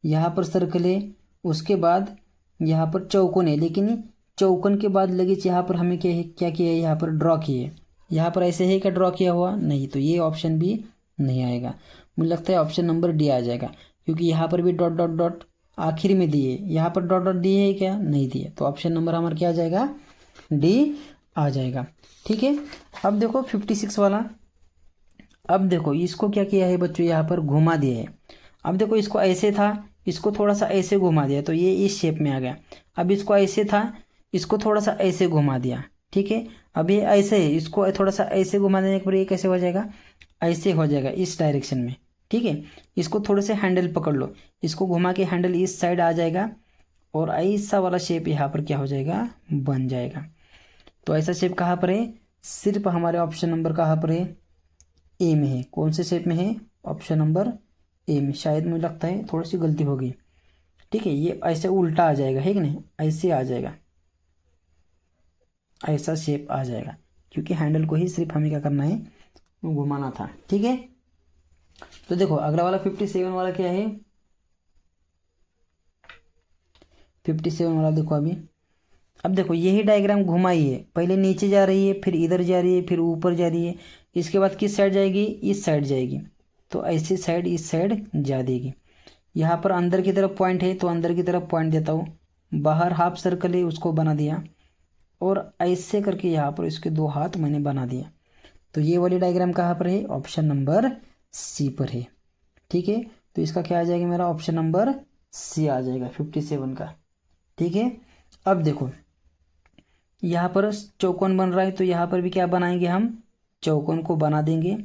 यहाँ पर सर्कल है, उसके बाद यहाँ पर चौकोन है, लेकिन चौकोन के बाद लगे यहाँ पर हमें क्या किया है, यहाँ पर ड्रॉ किए। यहाँ पर ऐसे है क्या ड्रॉ किया हुआ, नहीं, तो ये ऑप्शन भी नहीं आएगा। मुझे लगता है ऑप्शन नंबर डी आ जाएगा, क्योंकि यहाँ पर भी डॉट डॉट डॉट आखिर में दिए, यहाँ पर डॉट डॉट दिए है क्या, नहीं दिए। तो ऑप्शन नंबर हमारा क्या आ जाएगा, डी आ जाएगा। ठीक है, अब देखो 56 वाला, अब देखो इसको क्या किया है बच्चों, यहाँ पर घुमा दिया है। अब देखो इसको ऐसे था, इसको थोड़ा सा ऐसे घुमा दिया तो ये इस शेप में आ गया। अब इसको ऐसे था, इसको थोड़ा सा ऐसे घुमा दिया। ठीक है, अब ये ऐसे है, इसको थोड़ा सा ऐसे घुमा देने के बाद ये कैसे हो जाएगा, ऐसे हो जाएगा इस डायरेक्शन में। ठीक है, इसको थोड़े से हैंडल पकड़ लो, इसको घुमा के हैंडल इस साइड आ जाएगा और ऐसा वाला शेप यहाँ पर क्या हो जाएगा, बन जाएगा। तो ऐसा शेप कहाँ पर है, सिर्फ हमारे ऑप्शन नंबर कहाँ पर है, ए में है। कौन से शेप में है, ऑप्शन नंबर ए में। शायद मुझे लगता है थोड़ी सी गलती होगी। ठीक है, ये ऐसे उल्टा आ जाएगा, है कि नहीं, ऐसे आ जाएगा, ऐसा शेप आ जाएगा, क्योंकि हैंडल को ही सिर्फ हमें क्या करना है, घुमाना था। ठीक है, तो देखो अगला वाला 57 वाला क्या है, 57 वाला देखो अभी। अब देखो यही डायग्राम घुमाई है, पहले नीचे जा रही है, फिर इधर जा रही है, फिर ऊपर जा रही है, इसके बाद किस साइड जाएगी, इस साइड जाएगी। तो ऐसी साइड इस साइड जा देगी। यहाँ पर अंदर की तरफ पॉइंट है तो अंदर की तरफ पॉइंट देता हूँ, बाहर हाफ सर्कल है उसको बना दिया और ऐसे करके यहाँ पर इसके 2 हाथ मैंने बना दिया। तो ये वाली डायग्राम कहाँ पर है, ऑप्शन नंबर सी पर है। ठीक है, तो इसका क्या आ जाएगा, मेरा ऑप्शन नंबर सी आ जाएगा 57 का। ठीक है, अब देखो यहाँ पर चौकोन बन रहा है तो यहाँ पर भी क्या बनाएंगे, हम चौकोन को बना देंगे।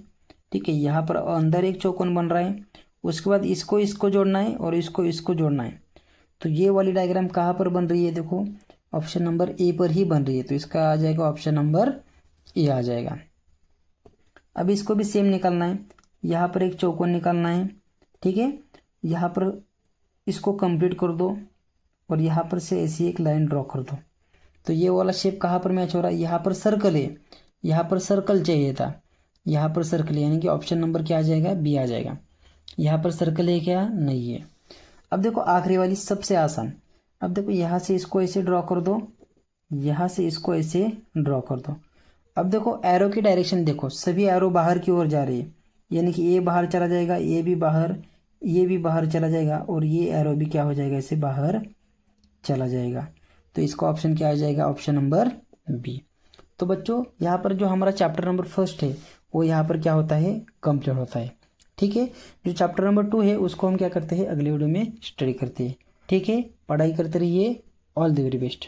ठीक है, यहाँ पर अंदर एक चौकोन बन रहा है, उसके बाद इसको इसको जोड़ना है और इसको इसको जोड़ना है। तो ये वाली डायग्राम कहाँ पर बन रही है, देखो ऑप्शन नंबर ए पर ही बन रही है, तो इसका आ जाएगा ऑप्शन नंबर ए आ जाएगा। अब इसको भी सेम निकालना है, यहाँ पर एक चौकोन निकालना है। ठीक है, यहाँ पर इसको कंप्लीट कर दो और यहाँ पर से ऐसी एक लाइन ड्रॉ कर दो। तो ये वाला शेप कहाँ पर मैच हो रहा है, यहाँ पर सर्कल है, यहाँ पर सर्कल चाहिए था, यहाँ पर सर्कल है, यानी कि ऑप्शन नंबर क्या आ जाएगा, बी आ जाएगा। यहाँ पर सर्कल है क्या, नहीं है। अब देखो आखिरी वाली सबसे आसान, अब देखो यहाँ से इसको ऐसे ड्रॉ कर दो, यहाँ से इसको ऐसे ड्रॉ कर दो। अब देखो एरो की डायरेक्शन देखो, सभी एरो बाहर की ओर जा रही है, यानी कि ये बाहर चला जाएगा, ये भी बाहर चला जाएगा और ये एरो भी क्या हो जाएगा, ऐसे बाहर चला जाएगा। तो इसका ऑप्शन क्या आ जाएगा, ऑप्शन नंबर बी। तो बच्चों यहाँ पर जो हमारा चैप्टर नंबर 1 है वो यहाँ पर क्या होता है, कंप्लीट होता है। ठीक है, जो चैप्टर नंबर 2 है उसको हम क्या करते हैं, अगले वीडियो में स्टडी करते हैं। ठीक है, पढ़ाई करते रहिए, ऑल द वेरी बेस्ट।